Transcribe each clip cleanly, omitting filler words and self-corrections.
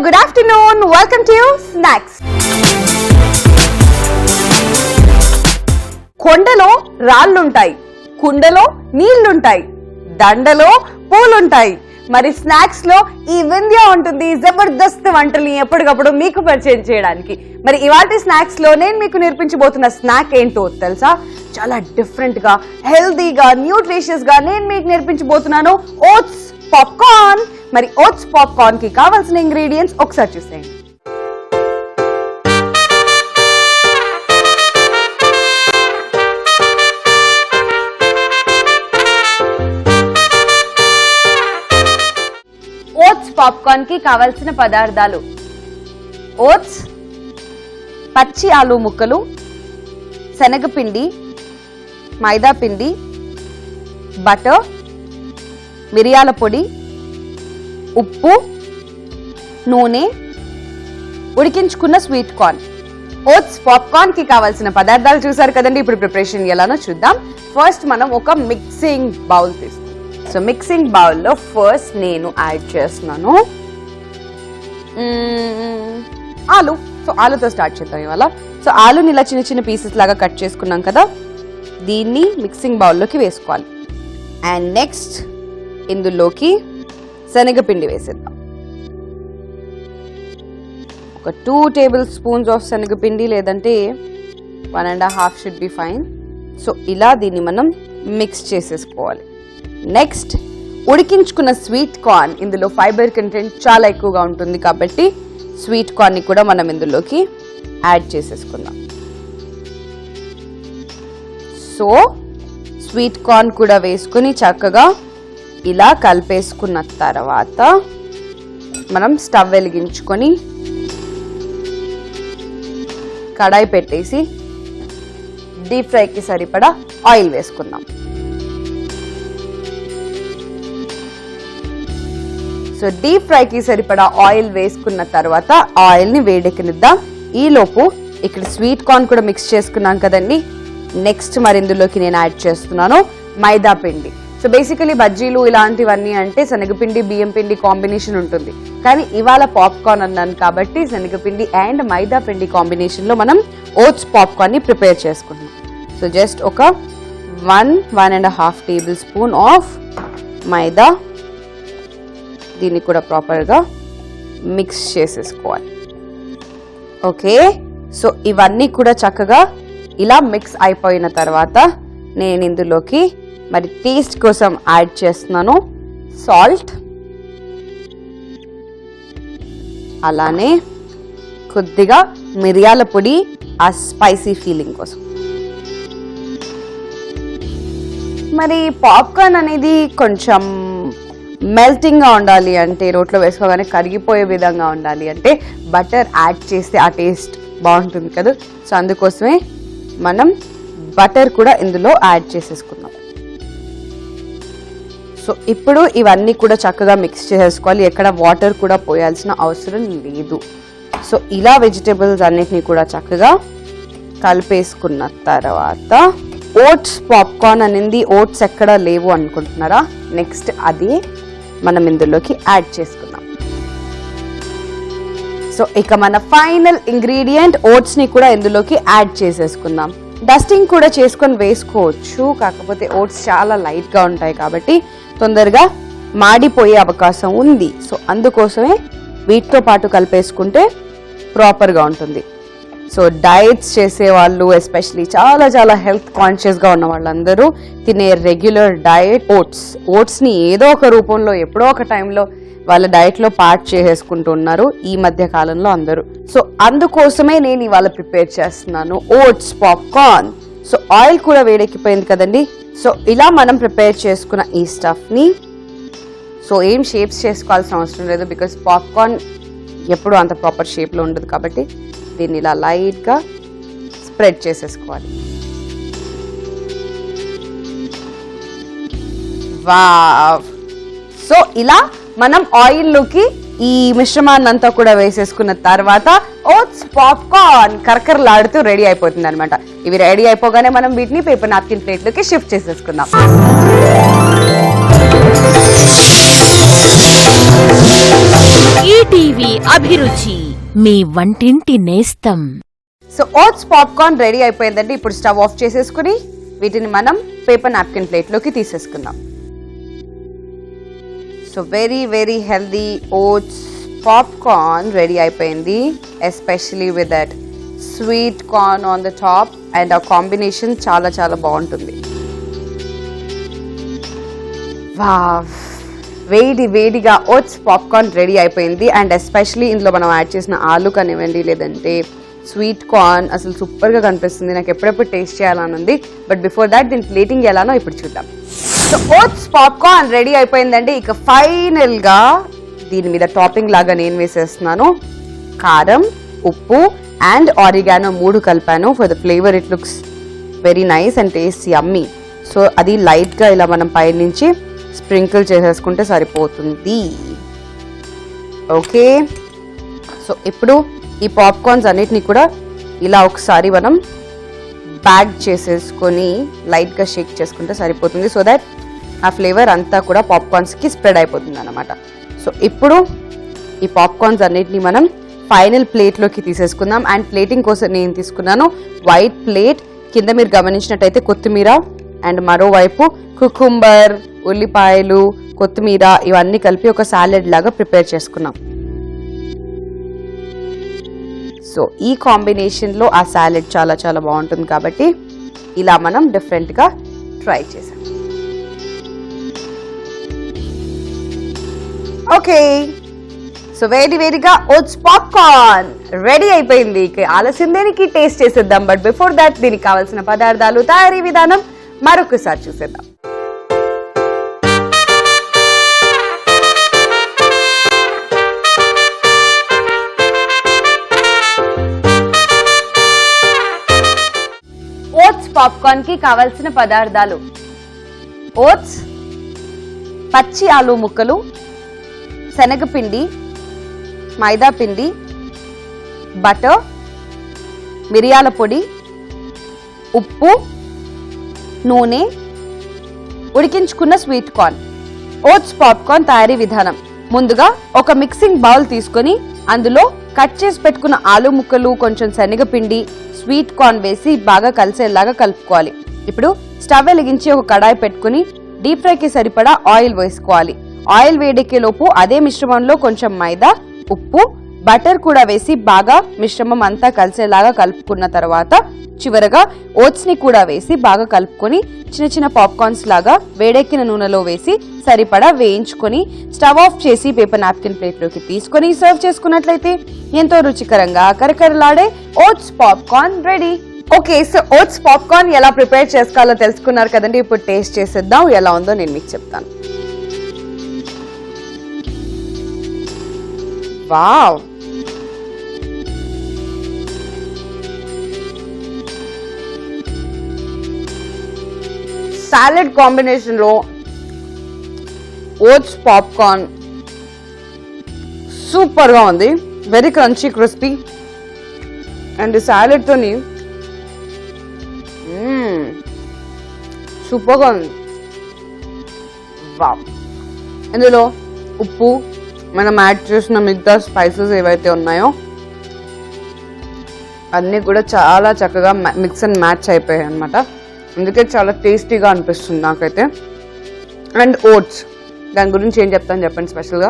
good afternoon. Welcome to Snacks. కొండలో రాళ్ళుంటాయి, కుండలో నీళ్లుంటాయి, దండలో పూలుంటాయి. మరి స్నాక్స్ లో ఈ వింధ్య ఉంటుంది, జబర్దస్త్ వంటల్ని ఎప్పటికప్పుడు మీకు పరిచయం చేయడానికి. మరి ఇవాటి స్నాక్స్ లో నేను మీకు నేర్పించబోతున్న స్నాక్ ఏంటో తెలుసా? చాలా డిఫరెంట్ గా, హెల్దీగా, న్యూట్రిషియస్ గా నేను మీకు నేర్పించబోతున్నాను ఓట్స్ పాప్కార్న్. మరి ఓట్స్ పాప్కార్న్ కి కావాల్సిన ఇంగ్రీడియంట్స్ ఒకసారి చూసేయండి. ఓట్స్ పాప్కార్న్ కి కావాల్సిన పదార్థాలు: ఓట్స్, పచ్చి ఆలు ముక్కలు, శనగపిండి, మైదా పిండి, బటర్, మిరియాల పొడి, ఉప్పు, నూనె, ఉడికించుకున్న స్వీట్ కార్న్. ఓట్స్ పాప్కార్న్ కి కావాల్సిన పదార్థాలు చూసారు కదండి. ఇప్పుడు ప్రిపరేషన్ ఎలానో చూద్దాం. ఫస్ట్ మనం ఒక మిక్సింగ్ బౌల్ తీసుకుందాం. సో మిక్సింగ్ బౌల్లో ఫస్ట్ నేను యాడ్ చేస్తున్నాను ఆలు. సో ఆలుతో స్టార్ట్ చేద్దాం ఇవాళ. సో ఆలుని ఇలా చిన్న చిన్న పీసెస్ లాగా కట్ చేసుకున్నాం కదా, దీన్ని మిక్సింగ్ బౌల్లోకి వేసుకోవాలి. అండ్ నెక్స్ట్ ఇందులోకి శనగపిండి వేసేద్దాం. ఒక 2 టేబుల్ స్పూన్స్ ఆఫ్ శనగపిండి, లేదంటే 1.5 షుడ్ బి ఫైన్. సో ఇలా దీన్ని మనం మిక్స్ చేసేసుకోవాలి. నెక్స్ట్ ఉడికించుకున్న స్వీట్ కార్న్. ఇందులో ఫైబర్ కంటెంట్ చాలా ఎక్కువగా ఉంటుంది కాబట్టి స్వీట్ కార్న్ ని కూడా మనం ఇందులోకి యాడ్ చేసేసుకుందాం. సో స్వీట్ కార్న్ కూడా వేసుకుని చక్కగా ఇలా కలిపేసుకున్న తర్వాత మనం స్టవ్ వెలిగించుకొని కడాయి పెట్టేసి డీప్ ఫ్రైకి సరిపడా ఆయిల్ వేసుకుందాం. సో డీప్ ఫ్రైకి సరిపడా ఆయిల్ వేసుకున్న తర్వాత ఆయిల్ ని వేడెక్కనిద్దాం. ఈలోపు ఇక్కడ స్వీట్ కార్న్ కూడా మిక్స్ చేసుకున్నాం కదండి. నెక్స్ట్ మరి ఇందులోకి నేను యాడ్ చేస్తున్నాను మైదా పిండి. సో బేసికలీ బజ్జీలు ఇలాంటివన్నీ అంటే శనగపిండి బియ్యం పిండి కాంబినేషన్ ఉంటుంది, కానీ ఇవాళ పాప్కార్న్ అన్నాను కాబట్టి శనగపిండి అండ్ మైదా పిండి కాంబినేషన్ లో మనం ఓట్స్ పాప్కార్న్ ని ప్రిపేర్ చేసుకుంటాం. సో జస్ట్ ఒక 1.5 టేబుల్ స్పూన్ ఆఫ్ మైదా, దీన్ని కూడా ప్రాపర్గా మిక్స్ చేసేసుకోవాలి. ఓకే, సో ఇవన్నీ కూడా చక్కగా ఇలా మిక్స్ అయిపోయిన తర్వాత నేను ఇందులోకి మరి టేస్ట్ కోసం యాడ్ చేస్తున్నాను సాల్ట్, అలానే కొద్దిగా మిరియాల పొడి ఆ స్పైసీ ఫీలింగ్ కోసం. మరి పాప్కార్న్ అనేది కొంచెం మెల్టింగ్ గా ఉండాలి అంటే, రోట్లో వేసుకోగానే కరిగిపోయే విధంగా ఉండాలి అంటే బటర్ యాడ్ చేస్తే ఆ టేస్ట్ బాగుంటుంది కదా. సో అందుకోసమే మనం బటర్ కూడా ఇందులో యాడ్ చేసేసుకున్నాం. సో ఇప్పుడు ఇవన్నీ కూడా చక్కగా మిక్స్ చేసేసుకోవాలి, ఎక్కడ వాటర్ కూడా పోయాల్సిన అవసరం లేదు. సో ఇలా వెజిటేబుల్స్ అన్నిటినీ కూడా చక్కగా కలిపేసుకున్న తర్వాత ఓట్స్ పాప్కార్న్ అనేది ఓట్స్ ఎక్కడా లేవు అనుకుంటున్నారా? నెక్స్ట్ అది మనం ఇందులోకి యాడ్ చేసుకుందాం. సో ఇక మన ఫైనల్ ఇంగ్రీడియంట్ ఓట్స్ ని కూడా ఇందులోకి యాడ్ చేసేసుకుందాం. డస్టింగ్ కూడా చేసుకొని వేసుకోవచ్చు, కాకపోతే ఓట్స్ చాలా లైట్ గా ఉంటాయి కాబట్టి తొందరగా మాడిపోయే అవకాశం ఉంది. సో అందుకోసమే వీటితో పాటు కలిపేసుకుంటే ప్రాపర్ గా ఉంటుంది. సో డైట్స్ చేసే వాళ్ళు, ఎస్పెషలీ చాలా చాలా హెల్త్ కాన్షియస్ గా ఉన్న వాళ్ళందరూ తినే రెగ్యులర్ డైట్ ఓట్స్ ని ఏదో ఒక రూపంలో ఎప్పుడో ఒక టైంలో వాళ్ళ డైట్ లో పార్ట్ చేసేసుకుంటున్నారు ఈ మధ్య కాలంలో అందరూ. సో అందుకోసమే నేను ఇవాళ ప్రిపేర్ చేస్తున్నాను ఓట్స్ పాప్కార్న్. సో ఆయిల్ కూడా వేడెక్కిపోయింది కదండి. సో ఇలా మనం ప్రిపేర్ చేసుకున్న ఈ స్టఫ్ ని, సో ఏం షేప్స్ చేసుకోవాల్సిన అవసరం లేదు, బికాస్ పాప్కార్న్ ఎప్పుడు అంత ప్రాపర్ షేప్ లో ఉండదు కాబట్టి దీన్ని ఇలా లైట్ గా స్ప్రెడ్ చేసేసుకోవాలి. వావ్! సో ఇలా మనం ఆయిల్లోకి ఈ మిశ్రమాన్ని అంతా కూడా వేసేసుకున్న తర్వాత ఓట్స్ పాప్కార్న్ కరకరలాడుతూ రెడీ అయిపోతుంది అనమాట. ఇవి రెడీ అయిపోగానే మనం వీటిని పేపర్ నాప్కిన్ ప్లేట్లోకి షిఫ్ట్ చేసేసుకుందాం. ఈటీవీ అభిరుచి మీ వంటింటి నేస్తం. సో ఓట్స్ పాప్కార్న్ రెడీ అయిపోయిందండి. ఇప్పుడు స్టవ్ ఆఫ్ చేసేసుకుని వీటిని మనం పేపర్ నాప్కిన్ ప్లేట్లోకి తీసేసుకుందాం. So very very healthy oats popcorn ready అయిపోయింది, especially with that sweet corn on the top. And ఆ కాంబినేషన్ చాలా చాలా బాగుంటుంది. వావ్, వేడి వేడిగా ఓట్స్ పాప్కార్న్ రెడీ అయిపోయింది. అండ్ ఎస్పెషలీ ఇందులో మనం యాడ్ చేసిన ఆలు కానివ్వండి, లేదంటే స్వీట్ కార్న్ అసలు సూపర్గా కనిపిస్తుంది. నాకు ఎప్పుడెప్పుడు టేస్ట్ చేయాలని ఉంది. బట్ బిఫోర్ దాట్ దీని ప్లేటింగ్ ఎలానో ఇప్పుడు చూద్దాం. సో ఓట్స్ పాప్కార్న్ రెడీ అయిపోయిందండి. ఇక ఫైనల్గా దీని మీద టాపింగ్ లాగా నేను వేసేస్తున్నాను కారం, ఉప్పు అండ్ ఆరిగానో 3 కలిపాను. For the flavour it looks very nice and taste yummy. So అది లైట్గా ఇలా మనం పైనుంచి స్ప్రింకిల్ చేసేసుకుంటే సరిపోతుంది. ఓకే, సో ఇప్పుడు ఈ పాప్కార్న్స్ అన్నిటినీ కూడా ఇలా ఒకసారి మనం బ్యాగ్ చేసేసుకొని లైట్గా షేక్ చేసుకుంటే సరిపోతుంది. సో దట్ ఆ ఫ్లేవర్ అంతా కూడా పాప్కార్న్స్కి స్ప్రెడ్ అయిపోతుంది అన్నమాట. సో ఇప్పుడు ఈ పాప్కార్న్స్ అన్నిటినీ మనం ఫైనల్ ప్లేట్లోకి తీసేసుకుందాం. అండ్ ప్లేటింగ్ కోసం నేను తీసుకున్నాను వైట్ ప్లేట్. కింద మీరు గమనించినట్టయితే కొత్తిమీర అండ్ మరోవైపు కుకుంబర్, ఉల్లిపాయలు, కొత్తిమీర ఇవన్నీ కలిపి ఒక సాలెడ్ లాగా ప్రిపేర్ చేసుకున్నాం. సో ఈ కాంబినేషన్లో ఆ సాలెడ్ చాలా చాలా బాగుంటుంది కాబట్టి ఇలా మనం డిఫరెంట్గా ట్రై చేసాం. ఓకే, సో వేడి వేడిగా ఓట్స్ పాప్కార్న్ రెడీ అయిపోయింది. ఇక ఆలస్యం దేనికి, టేస్ట్ చేసేద్దాం. బట్ బిఫోర్ దాట్ దీనికి కావాల్సిన పదార్థాలు, తయారీ విధానం మరొకసారి చూసేద్దాం. ఓట్స్ పాప్కార్న్ కి కావాల్సిన పదార్థాలు: ఓట్స్, పచ్చి ఆలు ముక్కలు, శనగపిండి, మైదా పిండి, బటర్, మిరియాల పొడి, ఉప్పు, నూనె, ఉడికించుకున్న స్వీట్ కార్న్. ఓట్స్ పాప్కార్న్ తయారీ విధానం: ముందుగా ఒక మిక్సింగ్ బౌల్ తీసుకొని అందులో కట్ చేసి పెట్టుకున్న ఆలు ముక్కలు, కొంచెం శనగపిండి, స్వీట్ కార్న్ వేసి బాగా కలిసేలాగా కలుపుకోవాలి. ఇప్పుడు స్టవ్ వెలిగించి ఒక కడాయి పెట్టుకుని డీప్ ఫ్రైకి సరిపడా ఆయిల్ వేసుకోవాలి. ఆయిల్ వేడెక్కే లోపు అదే మిశ్రమంలో కొంచెం మైదా, ఉప్పు, బటర్ కూడా వేసి బాగా మిశ్రమం అంతా కలిసేలాగా కలుపుకున్న తర్వాత చివరగా ఓట్స్ ని కూడా వేసి బాగా కలుపుకొని చిన్న చిన్న పాప్కార్న్స్ లాగా వేడెక్కిన నూనెలో వేసి సరిపడా వేయించుకొని స్టవ్ ఆఫ్ చేసి పేపర్ నాప్కిన్ ప్లేట్లోకి తీసుకొని సర్వ్ చేసుకున్నట్లయితే ఎంతో రుచికరంగా కరకరలాడే oats popcorn ready. Okay, so oats popcorn ఎలా ప్రిపేర్ చేసుకోవాలో తెలుసుకున్నారు కదండి. ఇప్పుడు టేస్ట్ చేసేద్దాం. ఎలా ఉందో నేను మీకు చెప్తాను. వావ్, సాలెడ్ కాంబినేషన్ లో ఓట్స్ పాప్కార్న్ సూపర్ గా ఉంది. Very crunchy, crispy and salad తోని సూపర్ గా ఉంది. వావ్, ఇందులో ఉప్పు, మనం యాడ్ చేసిన మిగతా స్పైసెస్ ఏవైతే ఉన్నాయో అన్నీ కూడా చాలా చక్కగా మిక్స్ అండ్ మ్యాచ్ అయిపోయాయి అనమాట. అందుకే చాలా టేస్టీగా అనిపిస్తుంది నాకైతే. అండ్ ఓట్స్, దాని గురించి ఏం చెప్తాను చెప్పండి. స్పెషల్గా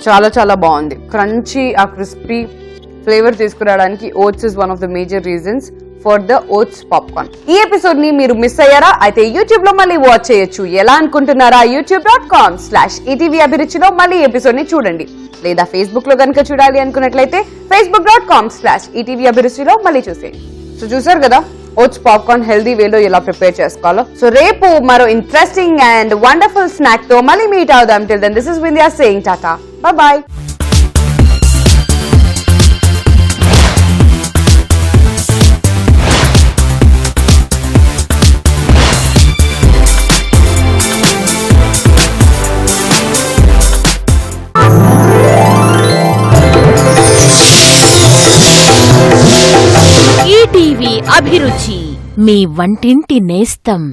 చాలా చాలా బాగుంది. క్రంచీ, ఆ క్రిస్పీ ఫ్లేవర్ తీసుకురావడానికి oats is one of the major reasons for the oats popcorn. ఈ ఎపిసోడ్ ని మీరు మిస్ అయ్యారా? అయితే యూట్యూబ్ లో మళ్ళీ వాచ్ చేయొచ్చు. ఎలా అనుకుంటున్నారా? youtube.com/ETV అభిరుచిలో మళ్ళీ ఎపిసోడ్ ని చూడండి. లేదా ఫేస్బుక్ లో కనుక చూడాలి అనుకున్నట్లయితే facebook.com/ETV అభిరుచిలో మళ్ళీ చూసేయండి. సో చూసారు కదా ఓట్స్ పాప్కార్న్ హెల్దీ వేలో ఎలా ప్రిపేర్ చేసుకోవాలో. సో రేపు మరో ఇంట్రెస్టింగ్ అండ్ వండర్ఫుల్ స్నాక్ తో మళ్ళీ మీట్ అవుదాం. Till then this is Vindhya saying tata, bye bye. ETV Abhiruchi మీ వంటింటి నేస్తం.